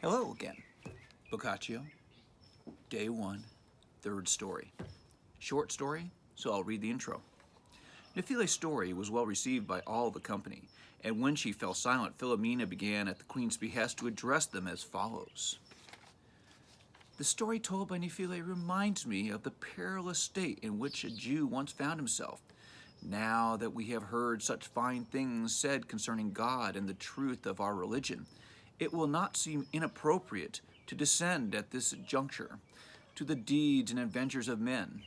Hello again. Boccaccio, day 1, third story. Short story, so I'll read the intro. Nephile's story was well received by all the company, and when she fell silent, Philomena began at the queen's behest to address them as follows. The story told by Nephile reminds me of the perilous state in which a Jew once found himself. Now that we have heard such fine things said concerning God and the truth of our religion, it will not seem inappropriate to descend at this juncture to the deeds and adventures of men.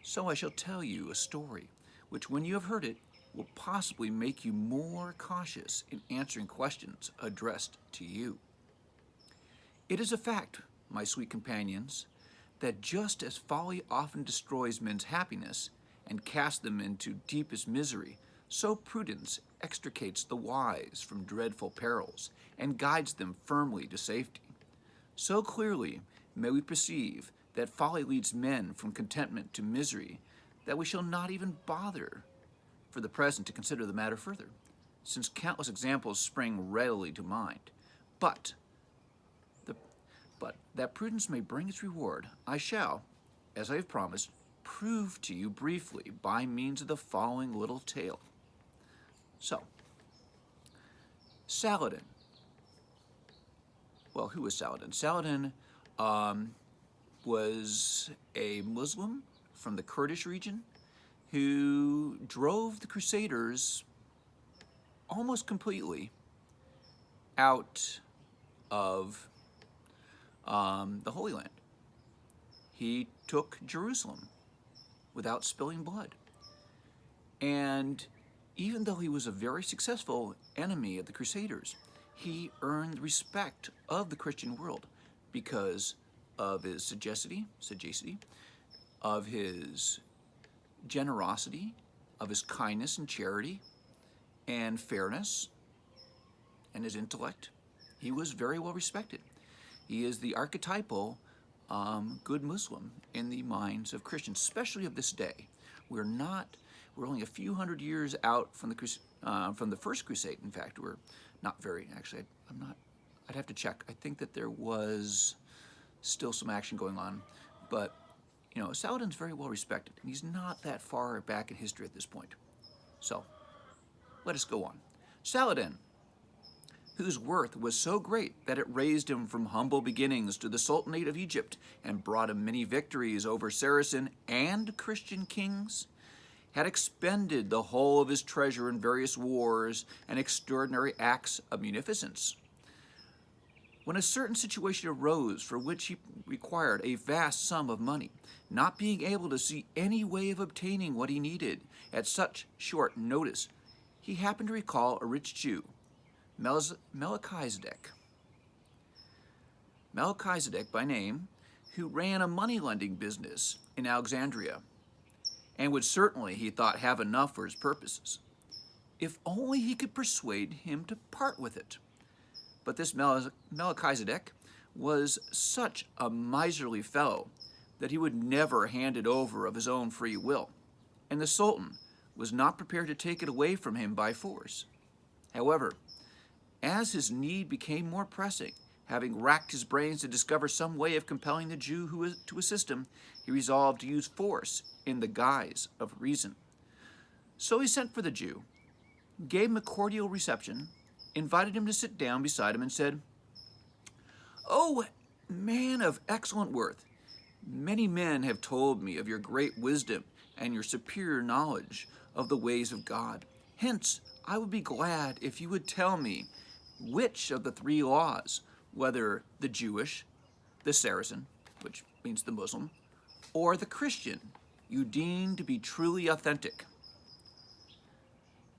So I shall tell you a story, which when you have heard it, will possibly make you more cautious in answering questions addressed to you. It is a fact, my sweet companions, that just as folly often destroys men's happiness and casts them into deepest misery, so prudence extricates the wise from dreadful perils and guides them firmly to safety. So clearly may we perceive that folly leads men from contentment to misery that we shall not even bother for the present to consider the matter further, since countless examples spring readily to mind. But that prudence may bring its reward, I shall, as I have promised, prove to you briefly by means of the following little tale. So, Saladin. Well, who was Saladin? Saladin was a Muslim from the Kurdish region who drove the Crusaders almost completely out of the Holy Land. He took Jerusalem without spilling blood. And even though he was a very successful enemy of the Crusaders, he earned the respect of the Christian world because of his sagacity, of his generosity, of his kindness and charity, and fairness, and his intellect. He was very well respected. He is the archetypal good Muslim in the minds of Christians, especially of this day. We're only a few hundred years out from the first crusade. In fact, we're not very, actually, I'd have to check. I think that there was still some action going on, but Saladin's very well respected, and he's not that far back in history at this point. So, let us go on. Saladin, whose worth was so great that it raised him from humble beginnings to the Sultanate of Egypt and brought him many victories over Saracen and Christian kings, had expended the whole of his treasure in various wars and extraordinary acts of munificence. When a certain situation arose for which he required a vast sum of money, not being able to see any way of obtaining what he needed at such short notice, he happened to recall a rich Jew, Melchizedek by name, who ran a money-lending business in Alexandria, and would certainly, he thought, have enough for his purposes, if only he could persuade him to part with it. But this Melchizedek was such a miserly fellow that he would never hand it over of his own free will, and the Sultan was not prepared to take it away from him by force. However, as his need became more pressing, having racked his brains to discover some way of compelling the Jew to assist him, he resolved to use force in the guise of reason. So he sent for the Jew, gave him a cordial reception, invited him to sit down beside him, and said, "O man of excellent worth, many men have told me of your great wisdom and your superior knowledge of the ways of God. Hence, I would be glad if you would tell me which of the 3 laws, whether the Jewish, the Saracen, which means the Muslim, or the Christian, you deem to be truly authentic."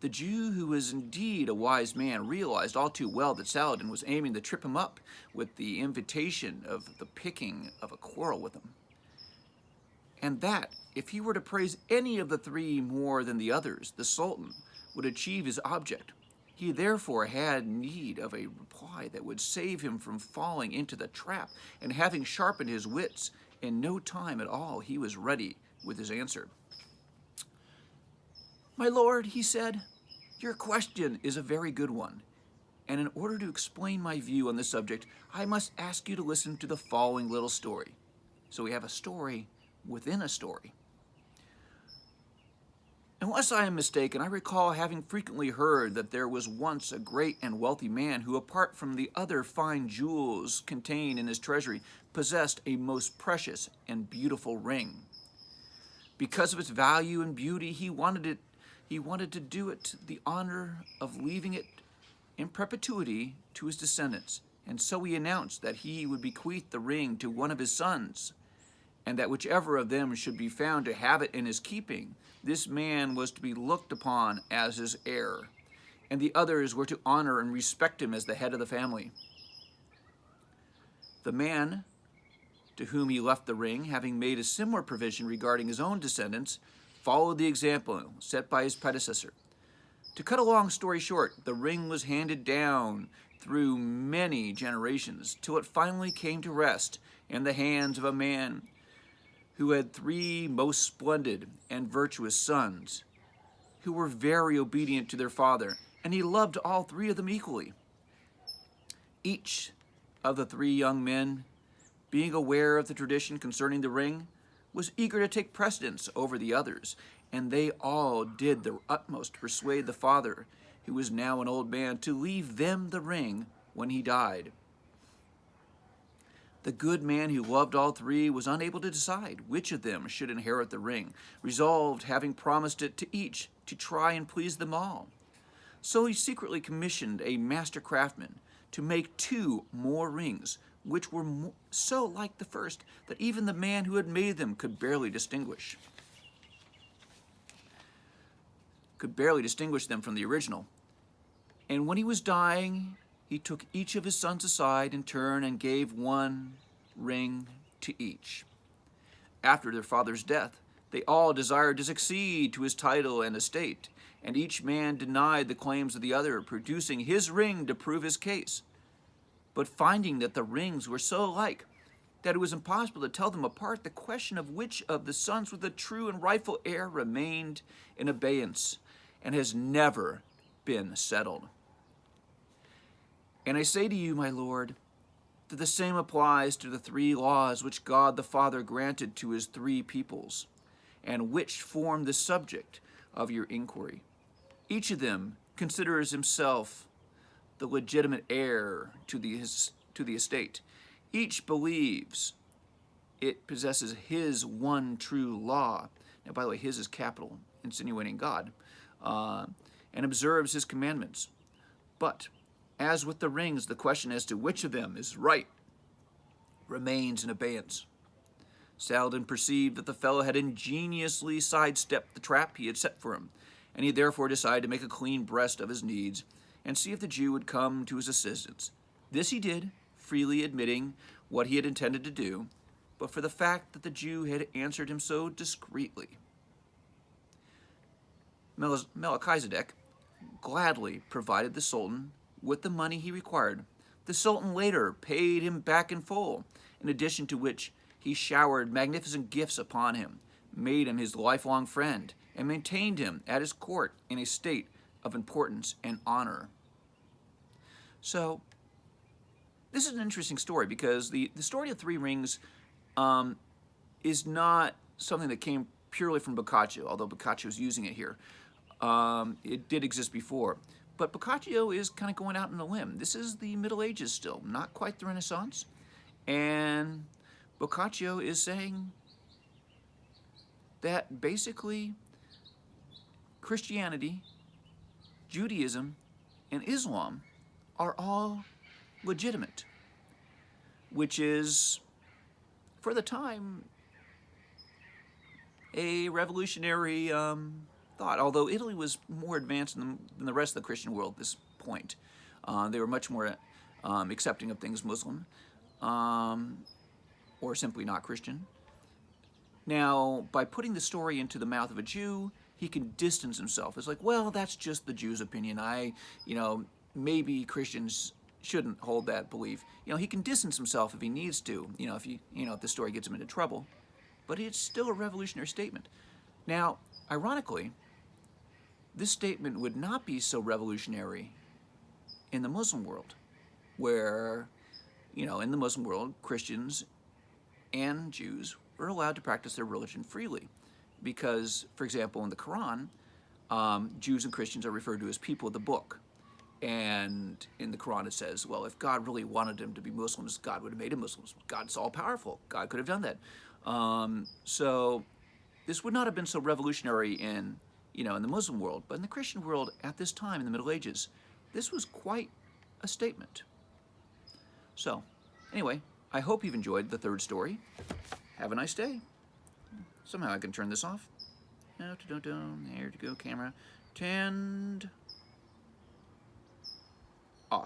The Jew, who was indeed a wise man, realized all too well that Saladin was aiming to trip him up with the invitation of the picking of a quarrel with him, and that if he were to praise any of the 3 more than the others, the Sultan would achieve his object. He therefore had need of a reply that would save him from falling into the trap, and having sharpened his wits, in no time at all he was ready with his answer. "My lord," he said, "your question is a very good one, And in order to explain my view on this subject, I must ask you to listen to the following little story. So we have a story within a story. Unless I am mistaken, I recall having frequently heard that there was once a great and wealthy man who, apart from the other fine jewels contained in his treasury, possessed a most precious and beautiful ring. Because of its value and beauty, he wanted to do it the honor of leaving it in perpetuity to his descendants, and so he announced that he would bequeath the ring to one of his sons, and that whichever of them should be found to have it in his keeping, this man was to be looked upon as his heir, and the others were to honor and respect him as the head of the family. The man to whom he left the ring, having made a similar provision regarding his own descendants, followed the example set by his predecessor. To cut a long story short, the ring was handed down through many generations till it finally came to rest in the hands of a man who had 3 most splendid and virtuous sons, who were very obedient to their father, and he loved all 3 of them equally. Each of the 3 young men, being aware of the tradition concerning the ring, was eager to take precedence over the others, and they all did their utmost to persuade the father, who was now an old man, to leave them the ring when he died. The good man who loved all 3 was unable to decide which of them should inherit the ring, resolved, having promised it to each, to try and please them all. So he secretly commissioned a master craftsman to make 2 more rings, which were so like the first that even the man who had made them could barely distinguish them from the original. And when he was dying, he took each of his sons aside in turn and gave 1 ring to each. After their father's death, they all desired to succeed to his title and estate, and each man denied the claims of the other, producing his ring to prove his case. But finding that the rings were so alike that it was impossible to tell them apart, the question of which of the sons was the true and rightful heir remained in abeyance and has never been settled. And I say to you, my Lord, that the same applies to the 3 laws which God the Father granted to his 3 peoples, and which form the subject of your inquiry. Each of them considers himself the legitimate heir to the estate. Each believes it possesses his one true law. Now, by the way, his is capital, insinuating God, and observes his commandments. But as with the rings, the question as to which of them is right remains in abeyance. Saladin perceived that the fellow had ingeniously sidestepped the trap he had set for him, and he therefore decided to make a clean breast of his needs and see if the Jew would come to his assistance. This he did, freely admitting what he had intended to do, but for the fact that the Jew had answered him so discreetly. Melchizedek gladly provided the Sultan with the money he required. The Sultan later paid him back in full, in addition to which he showered magnificent gifts upon him, made him his lifelong friend, and maintained him at his court in a state of importance and honor. So, this is an interesting story because the story of 3 rings is not something that came purely from Boccaccio, although Boccaccio is using it here. It did exist before. But Boccaccio is kind of going out on a limb. This is the Middle Ages still, not quite the Renaissance. And Boccaccio is saying that basically Christianity, Judaism, and Islam are all legitimate, which is, for the time, a revolutionary thought, although Italy was more advanced than the rest of the Christian world at this point. They were much more accepting of things Muslim, or simply not Christian. Now, by putting the story into the mouth of a Jew, he can distance himself. It's like, well, that's just the Jew's opinion. Maybe Christians shouldn't hold that belief. He can distance himself if he needs to, if the story gets him into trouble. But it's still a revolutionary statement. Now, ironically, this statement would not be so revolutionary in the Muslim world, where, in the Muslim world, Christians and Jews were allowed to practice their religion freely. Because, for example, in the Quran, Jews and Christians are referred to as people of the book. And in the Quran it says, well, if God really wanted them to be Muslims, God would have made them Muslims. God's all-powerful. God could have done that. So this would not have been so revolutionary in the Muslim world. But in the Christian world at this time, in the Middle Ages, this was quite a statement. So, anyway, I hope you've enjoyed the third story. Have a nice day. Somehow I can turn this off. Here to go, camera. Tend.